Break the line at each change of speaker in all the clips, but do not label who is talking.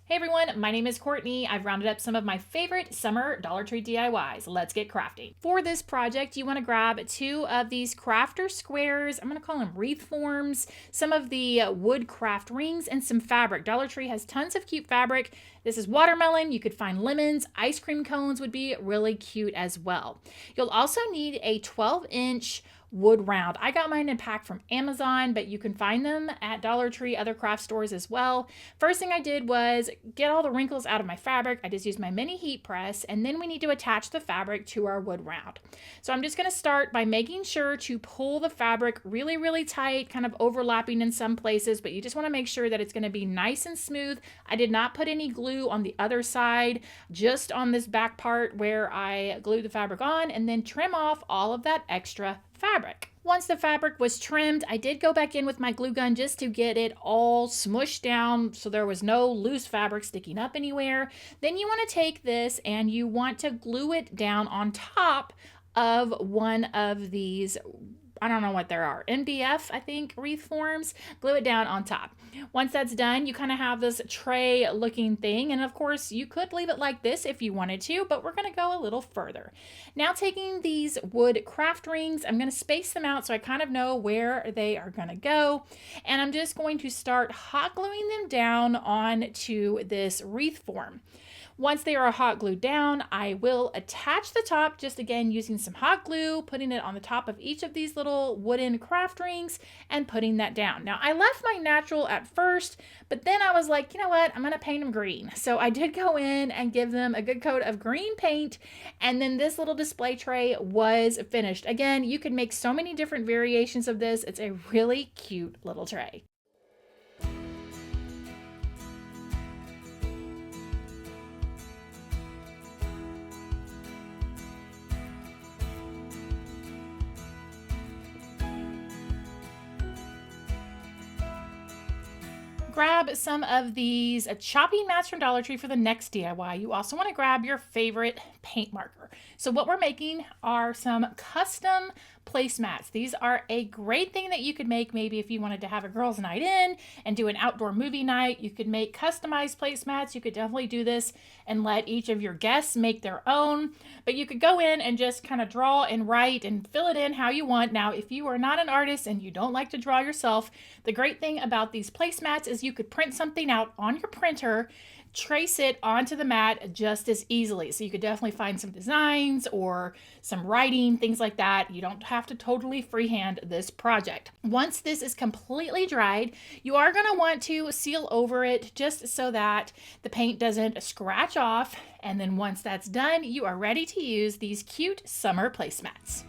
Hey everyone, my name is Courtney. I've rounded up some of my favorite summer Dollar Tree DIYs. Let's get crafty. For this project, you want to grab two of these crafter squares. I'm going to call them wreath forms, some of the wood craft rings, and some fabric. Dollar Tree has tons of cute fabric. This is watermelon. You could find lemons. Ice cream cones would be really cute as well. You'll also need a 12-inch wood round. I got mine in pack from Amazon, but you can find them at Dollar Tree, other craft stores as well. First thing I did was get all the wrinkles out of my fabric. I just used my mini heat press, and then we need to attach the fabric to our wood round. So I'm just going to start by making sure to pull the fabric really, really tight, kind of overlapping in some places, but you just want to make sure that it's going to be nice and smooth. I did not put any glue on the other side, just on this back part where I glued the fabric on, and then trim off all of that extra fabric. Once the fabric was trimmed, I did go back in with my glue gun just to get it all smushed down so there was no loose fabric sticking up anywhere. Then you want to take this and you want to glue it down on top of one of these, I don't know what there are, MDF, I think, wreath forms. Glue it down on top. Once that's done, you kind of have this tray looking thing. And of course, you could leave it like this if you wanted to, but we're going to go a little further. Now taking these wood craft rings, I'm going to space them out so I kind of know where they are going to go. And I'm just going to start hot gluing them down onto this wreath form. Once they are hot glued down, I will attach the top, just again using some hot glue, putting it on the top of each of these little wooden craft rings and putting that down. Now I left my natural at first, but then I was like, you know what, I'm gonna paint them green. So I did go in and give them a good coat of green paint, and then this little display tray was finished. Again, you can make so many different variations of this. It's a really cute little tray. Grab some of these chopping mats from Dollar Tree for the next DIY. You also want to grab your favorite paint marker. So what we're making are some custom placemats. These are a great thing that you could make maybe if you wanted to have a girls' night in and do an outdoor movie night. You could make customized placemats. You could definitely do this and let each of your guests make their own. But you could go in and just kind of draw and write and fill it in how you want. Now, if you are not an artist and you don't like to draw yourself, the great thing about these placemats is you could print something out on your printer, trace it onto the mat just as easily. So you could definitely find some designs or some writing, things like that. You don't have to totally freehand this project. Once this is completely dried, you are going to want to seal over it just so that the paint doesn't scratch off. And then once that's done, you are ready to use these cute summer placemats.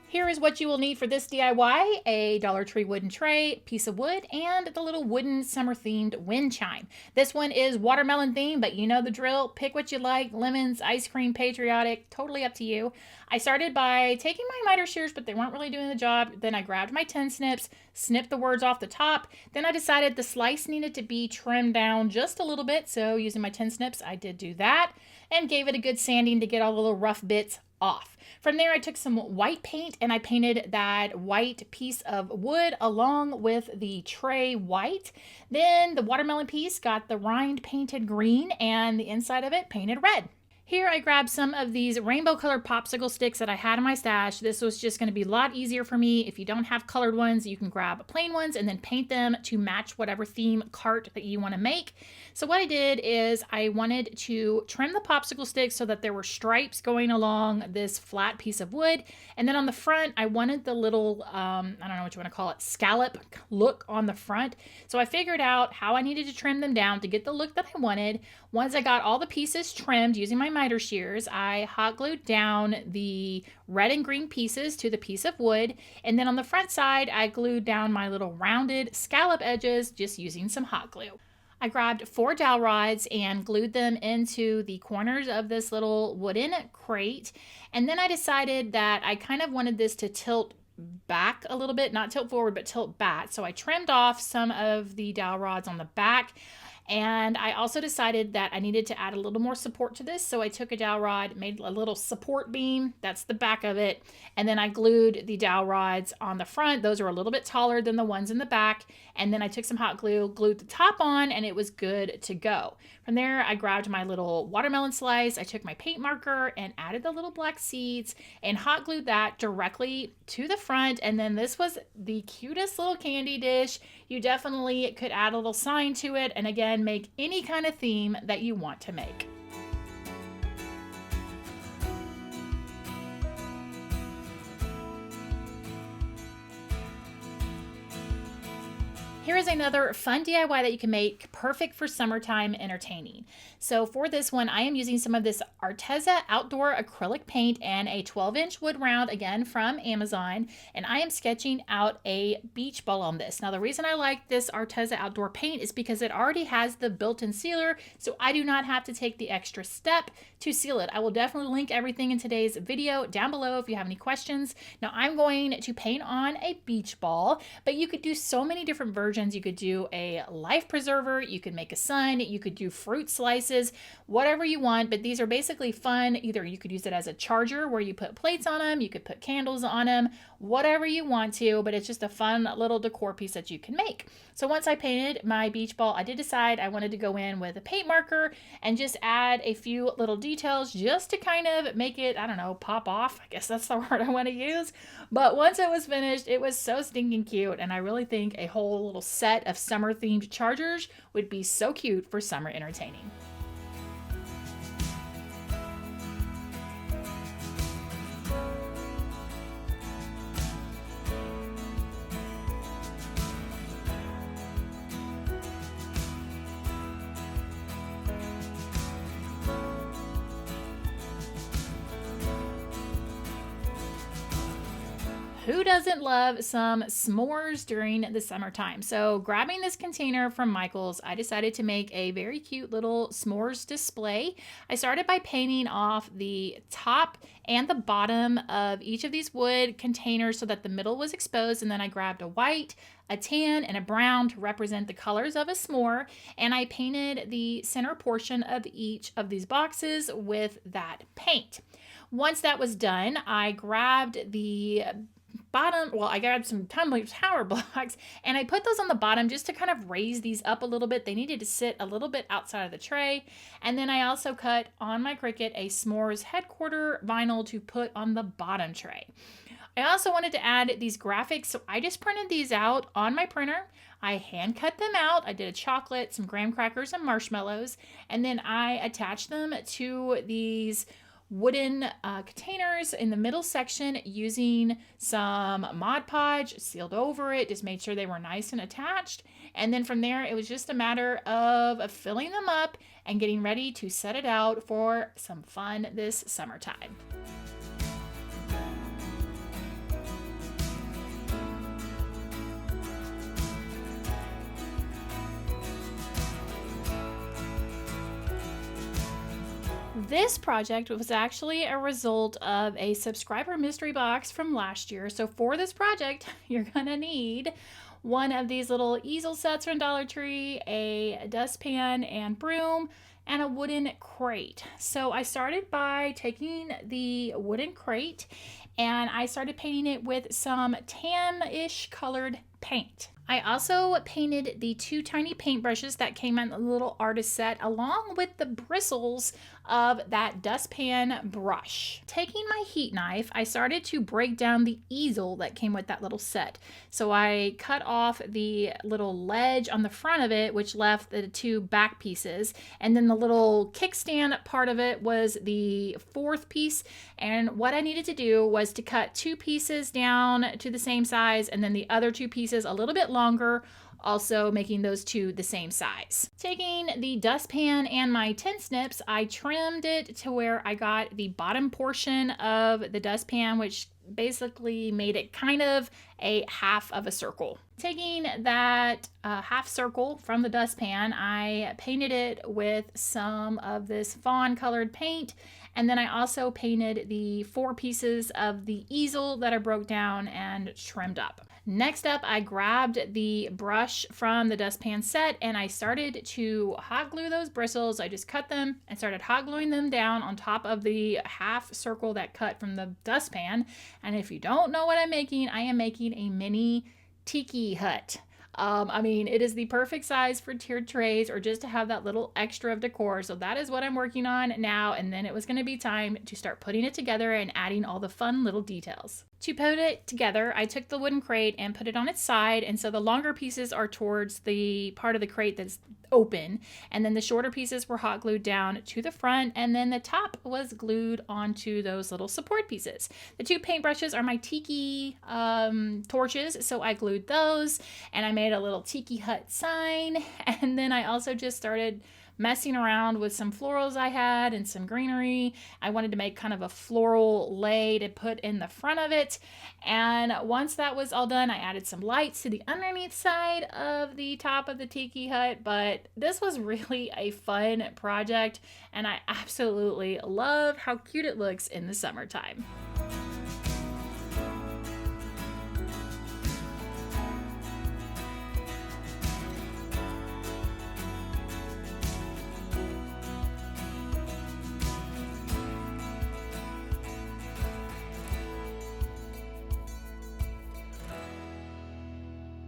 Here is what you will need for this DIY: a Dollar Tree wooden tray, piece of wood, and the little wooden summer themed wind chime. This one is watermelon themed, but you know the drill. Pick what you like: lemons, ice cream, patriotic, totally up to you. I started by taking my miter shears, but they weren't really doing the job. Then I grabbed my 10 snips, snipped the words off the top. Then I decided the slice needed to be trimmed down just a little bit. So using my 10 snips, I did do that and gave it a good sanding to get all the little rough bits off. From there, I took some white paint and I painted that white piece of wood along with the tray white. Then the watermelon piece got the rind painted green and the inside of it painted red. Here I grabbed some of these rainbow colored popsicle sticks that I had in my stash. This was just going to be a lot easier for me. If you don't have colored ones, you can grab plain ones and then paint them to match whatever theme cart that you want to make. So what I did is I wanted to trim the popsicle sticks so that there were stripes going along this flat piece of wood. And then on the front, I wanted the little, I don't know what you want to call it, scallop look on the front. So I figured out how I needed to trim them down to get the look that I wanted. Once I got all the pieces trimmed using my miter shears, I hot glued down the red and green pieces to the piece of wood. And then on the front side, I glued down my little rounded scallop edges just using some hot glue. I grabbed 4 dowel rods and glued them into the corners of this little wooden crate. And then I decided that I kind of wanted this to tilt back a little bit, not tilt forward, but tilt back. So I trimmed off some of the dowel rods on the back. And I also decided that I needed to add a little more support to this. So I took a dowel rod, made a little support beam. That's the back of it. And then I glued the dowel rods on the front. Those are a little bit taller than the ones in the back. And then I took some hot glue, glued the top on, and it was good to go. From there, I grabbed my little watermelon slice. I took my paint marker and added the little black seeds and hot glued that directly to the front. And then this was the cutest little candy dish. You definitely could add a little sign to it. And again, make any kind of theme that you want to make. Here is another fun DIY that you can make perfect for summertime entertaining. So for this one, I am using some of this Arteza outdoor acrylic paint and a 12-inch wood round, again from Amazon, and I am sketching out a beach ball on this. Now the reason I like this Arteza outdoor paint is because it already has the built-in sealer, so I do not have to take the extra step to seal it. I will definitely link everything in today's video down below if you have any questions. Now I'm going to paint on a beach ball, but you could do so many different versions. You could do a life preserver, you could make a sun, you could do fruit slices, whatever you want, but these are basically fun. Either you could use it as a charger where you put plates on them, you could put candles on them, whatever you want to, but it's just a fun little decor piece that you can make. So once I painted my beach ball, I did decide I wanted to go in with a paint marker and just add a few little details just to kind of make it, I don't know, pop off. I guess that's the word I want to use. But once it was finished, it was so stinking cute, and I really think a whole little set of summer themed chargers would be so cute for summer entertaining. Who doesn't love some s'mores during the summertime? So grabbing this container from Michael's, I decided to make a very cute little s'mores display. I started by painting off the top and the bottom of each of these wood containers so that the middle was exposed, and then I grabbed a white, a tan, and a brown to represent the colors of a s'more, and I painted the center portion of each of these boxes with that paint. Once that was done, I grabbed the I grabbed some tumbling tower blocks and I put those on the bottom just to kind of raise these up a little bit. They needed to sit a little bit outside of the tray. And then I also cut on my Cricut a Smores Headquarters vinyl to put on the bottom tray. I also wanted to add these graphics, so I just printed these out on my printer. I hand cut them out. I did a chocolate, some graham crackers, and marshmallows, and then I attached them to these wooden containers in the middle section using some Mod Podge, sealed over it, just made sure they were nice and attached. And then from there, it was just a matter of filling them up and getting ready to set it out for some fun this summertime. This project was actually a result of a subscriber mystery box from last year. So for this project, you're gonna need one of these little easel sets from Dollar Tree, a dustpan and broom, and a wooden crate. So I started by taking the wooden crate and I started painting it with some tan-ish colored paint. I also painted the 2 tiny paintbrushes that came in the little artist set along with the bristles of that dustpan brush. Taking my heat knife, I started to break down the easel that came with that little set. So I cut off the little ledge on the front of it, which left the 2 back pieces. And then the little kickstand part of it was the 4th piece. And what I needed to do was was to cut 2 pieces down to the same size and then the other 2 pieces a little bit longer, also making those 2 the same size. Taking the dustpan and my tin snips, I trimmed it to where I got the bottom portion of the dustpan, which basically made it kind of a half of a circle. Taking that half circle from the dustpan, I painted it with some of this fawn colored paint, and then I also painted the 4 pieces of the easel that I broke down and trimmed up. Next up, I grabbed the brush from the dustpan set and I started to hot glue those bristles. I just cut them and started hot gluing them down on top of the half circle that cut from the dustpan. And if you don't know what I'm making, I am making a mini Tiki Hut. I mean, it is the perfect size for tiered trays or just to have that little extra of decor. So that is what I'm working on now. And then it was going to be time to start putting it together and adding all the fun little details. To put it together, I took the wooden crate and put it on its side. And so the longer pieces are towards the part of the crate that's open. And then the shorter pieces were hot glued down to the front. And then the top was glued onto those little support pieces. The 2 paintbrushes are my Tiki torches. So I glued those and I made a little Tiki Hut sign. And then I also just started messing around with some florals I had and some greenery. I wanted to make kind of a floral lei to put in the front of it. And once that was all done, I added some lights to the underneath side of the top of the Tiki Hut. But this was really a fun project and I absolutely love how cute it looks in the summertime.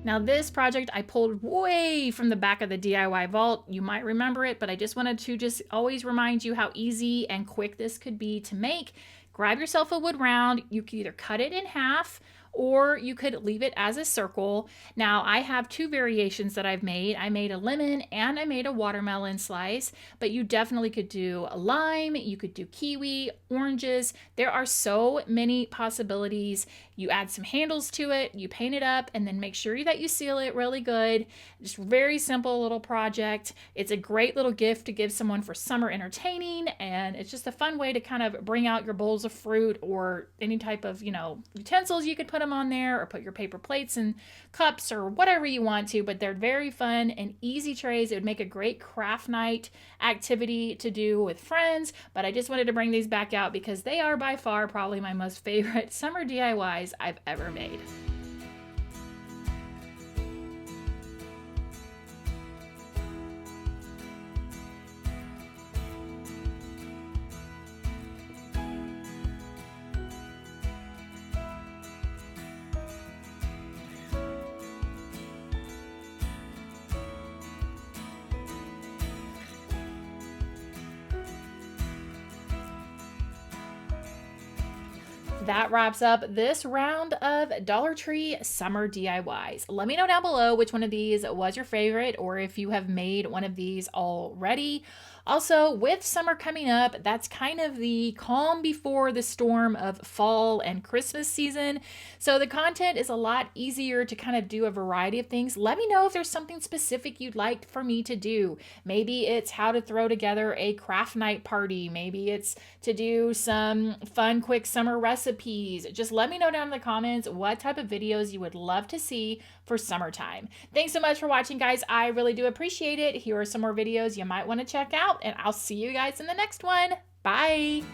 Now this project I pulled way from the back of the DIY vault. You might remember it, but I just wanted to just always remind you how easy and quick this could be to make. Grab yourself a wood round. You could either cut it in half or you could leave it as a circle. Now I have 2 variations that I've made. I made a lemon and I made a watermelon slice, but you definitely could do a lime, you could do kiwi, oranges. There are so many possibilities. You add some handles to it, you paint it up, and then make sure that you seal it really good. Just very simple little project. It's a great little gift to give someone for summer entertaining, and it's just a fun way to kind of bring out your bowls of fruit or any type of, utensils you could put them on there or put your paper plates and cups or whatever you want to, but they're very fun and easy trays. It would make a great craft night activity to do with friends, but I just wanted to bring these back out because they are by far probably my most favorite summer DIYs I've ever made. That wraps up this round of Dollar Tree summer DIYs. Let me know down below which one of these was your favorite or if you have made one of these already. Also, with summer coming up, that's kind of the calm before the storm of fall and Christmas season. So the content is a lot easier to kind of do a variety of things. Let me know if there's something specific you'd like for me to do. Maybe it's how to throw together a craft night party. Maybe it's to do some fun, quick summer recipes. Just let me know down in the comments what type of videos you would love to see for summertime. Thanks so much for watching, guys. I really do appreciate it. Here are some more videos you might want to check out, and I'll see you guys in the next one. Bye.